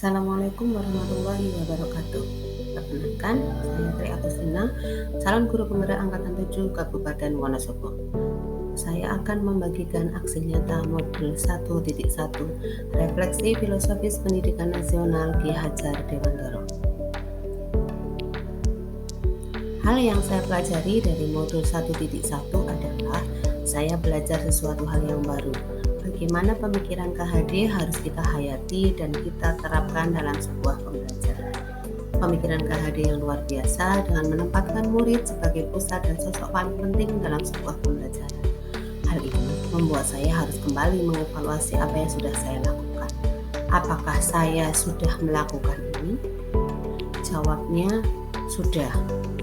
Assalamualaikum warahmatullahi wabarakatuh. Perkenalkan, saya Tri Agustina, calon guru penggerak angkatan 7 Kabupaten Wonosobo. Saya akan membagikan aksi nyata modul 1.1 Refleksi Filosofis Pendidikan Nasional Ki Hajar Dewantara. Hal yang saya pelajari dari modul 1.1 adalah saya belajar sesuatu hal yang baru. Bagaimana pemikiran KHD harus kita hayati dan kita terapkan dalam sebuah pembelajaran. Pemikiran KHD yang luar biasa dengan menempatkan murid sebagai pusat dan sosok paling penting dalam sebuah pembelajaran. Hal ini membuat saya harus kembali mengevaluasi apa yang sudah saya lakukan. Apakah saya sudah melakukan ini? Jawabnya sudah,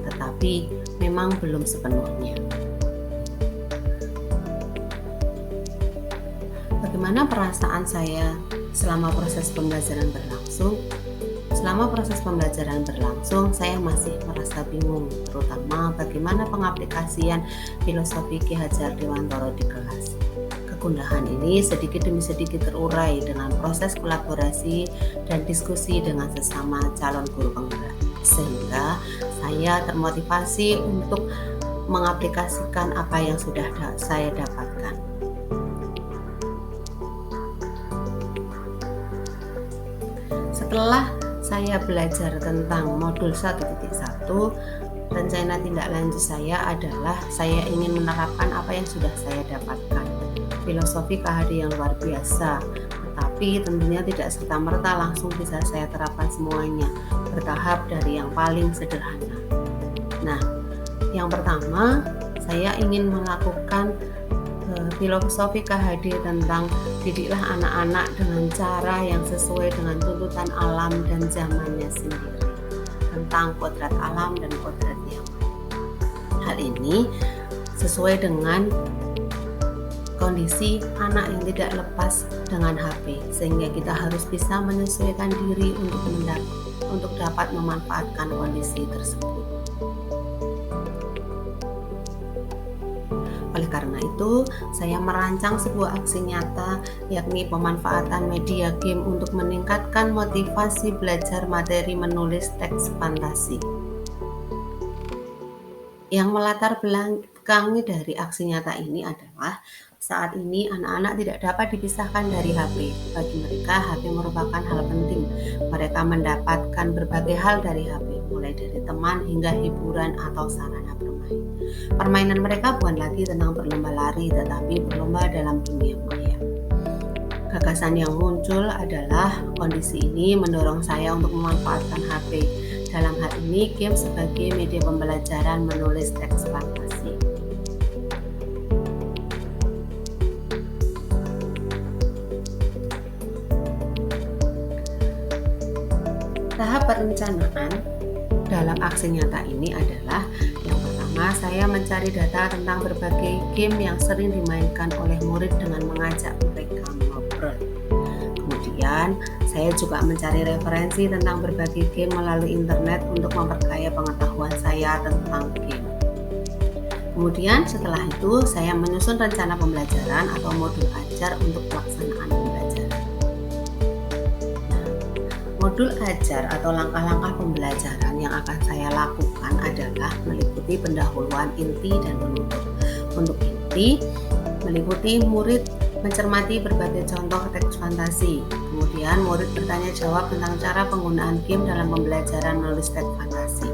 tetapi memang belum sepenuhnya. Bagaimana perasaan saya selama proses pembelajaran berlangsung? Selama proses pembelajaran berlangsung, saya masih merasa bingung, terutama bagaimana pengaplikasian filosofi Ki Hajar Dewantara di kelas. Kegundahan ini sedikit demi sedikit terurai dengan proses kolaborasi dan diskusi dengan sesama calon guru penggerak, sehingga saya termotivasi untuk mengaplikasikan apa yang sudah saya dapatkan. Setelah saya belajar tentang modul 1.1, rencana tindak lanjut saya adalah saya ingin menerapkan apa yang sudah saya dapatkan. Filosofi KHD yang luar biasa, tetapi tentunya tidak serta-merta langsung bisa saya terapkan semuanya, bertahap dari yang paling sederhana. Nah, yang pertama, saya ingin melakukan filosofi KHD tentang didiklah anak-anak dengan cara yang sesuai dengan tuntutan alam dan zamannya sendiri, tentang kodrat alam dan kodrat zaman. Hal ini sesuai dengan kondisi anak yang tidak lepas dengan HP, sehingga kita harus bisa menyesuaikan diri untuk dapat memanfaatkan kondisi tersebut. Oleh karena itu, saya merancang sebuah aksi nyata, yakni pemanfaatan media game untuk meningkatkan motivasi belajar materi menulis teks fantasi. Yang melatar belakangi dari aksi nyata ini adalah saat ini anak-anak tidak dapat dipisahkan dari HP. Bagi mereka, HP merupakan hal penting. Mereka mendapatkan berbagai hal dari HP, mulai dari teman hingga hiburan atau sarana bermain. Permainan mereka bukan lagi tentang berlomba lari, tetapi berlomba dalam dunia maya. Gagasan yang muncul adalah kondisi ini mendorong saya untuk memanfaatkan HP. Dalam hal ini, game sebagai media pembelajaran menulis teks fantasi. Tahap perencanaan dalam aksi nyata ini adalah yang pertama, saya mencari data tentang berbagai game yang sering dimainkan oleh murid dengan mengajak mereka ngobrol. Kemudian, saya juga mencari referensi tentang berbagai game melalui internet untuk memperkaya pengetahuan saya tentang game. Kemudian, setelah itu, saya menyusun rencana pembelajaran atau modul ajar untuk pelaksanaan pembelajaran. Modul ajar atau langkah-langkah pembelajaran yang akan saya lakukan adalah meliputi pendahuluan inti dan penutup. Untuk inti, meliputi murid mencermati berbagai contoh teks fantasi. Kemudian murid bertanya jawab tentang cara penggunaan game dalam pembelajaran menulis teks fantasi.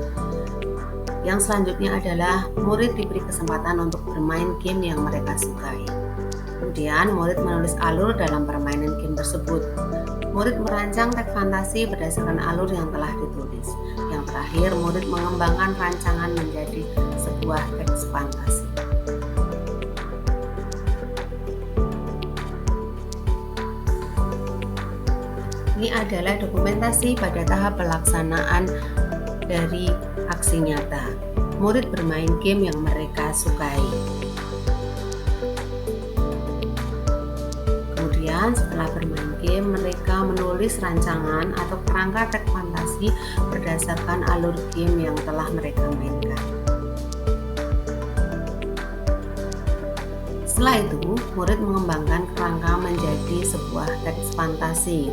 Yang selanjutnya adalah murid diberi kesempatan untuk bermain game yang mereka sukai. Kemudian murid menulis alur dalam permainan game tersebut. Murid merancang teks fantasi berdasarkan alur yang telah ditulis. Yang terakhir, murid mengembangkan rancangan menjadi sebuah teks fantasi. Ini adalah dokumentasi pada tahap pelaksanaan dari aksi nyata. Murid bermain game yang mereka sukai. Kemudian setelah bermain game, mereka menulis rancangan atau kerangka teks fantasi berdasarkan alur game yang telah mereka mainkan. Setelah itu, murid mengembangkan kerangka menjadi sebuah teks fantasi.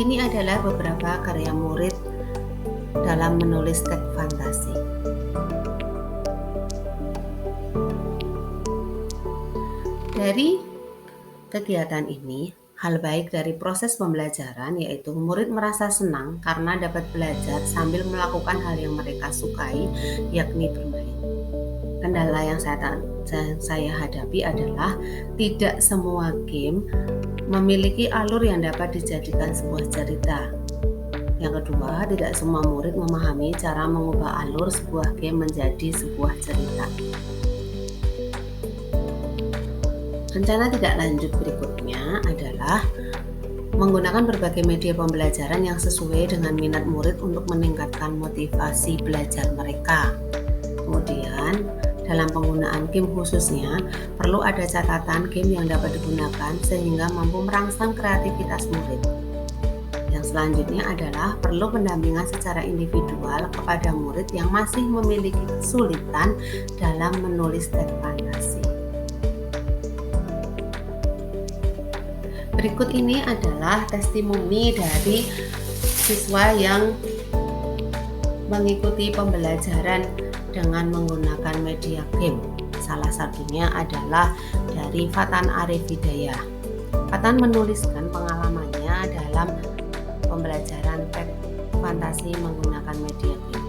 Ini adalah beberapa karya murid dalam menulis teks fantasi. Dari kegiatan ini, hal baik dari proses pembelajaran yaitu murid merasa senang karena dapat belajar sambil melakukan hal yang mereka sukai, yakni bermain. Kendala yang saya hadapi adalah tidak semua game memiliki alur yang dapat dijadikan sebuah cerita. Yang kedua, tidak semua murid memahami cara mengubah alur sebuah game menjadi sebuah cerita. Rencana tidak lanjut berikutnya adalah menggunakan berbagai media pembelajaran yang sesuai dengan minat murid untuk meningkatkan motivasi belajar mereka. Kemudian, dalam penggunaan game khususnya, perlu ada catatan game yang dapat digunakan sehingga mampu merangsang kreativitas murid. Yang selanjutnya adalah perlu pendampingan secara individual kepada murid yang masih memiliki kesulitan dalam menulis teks fantasi. Berikut ini adalah testimoni dari siswa yang mengikuti pembelajaran dengan menggunakan media game. Salah satunya adalah dari Fatan Arif Hidayah. Fatan menuliskan pengalamannya dalam pembelajaran teks fantasi menggunakan media game.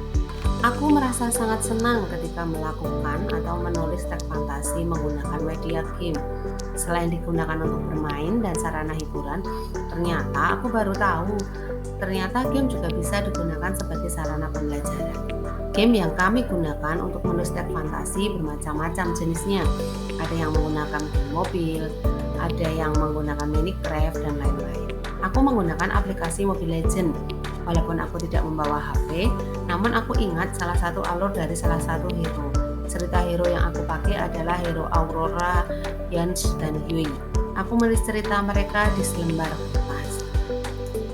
Aku merasa sangat senang ketika melakukan atau menulis teks fantasi menggunakan media game. Selain digunakan untuk bermain dan sarana hiburan, ternyata aku baru tahu ternyata game juga bisa digunakan sebagai sarana pembelajaran. Game yang kami gunakan untuk menulis teks fantasi bermacam-macam jenisnya. Ada yang menggunakan game mobil, ada yang menggunakan Minecraft, dan lain-lain. Aku menggunakan aplikasi Mobile Legends. Walaupun aku tidak membawa HP, namun aku ingat salah satu alur dari salah satu hero. Cerita hero yang aku pakai adalah hero Aurora, Yans, dan Yui. Aku menulis cerita mereka di selembar kertas.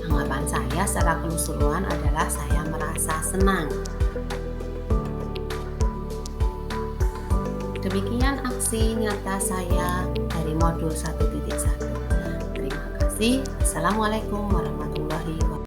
Tanggapan saya secara keseluruhan adalah saya merasa senang. Demikian aksi nyata saya dari modul 1.1. Terima kasih. Assalamualaikum warahmatullahi wabarakatuh.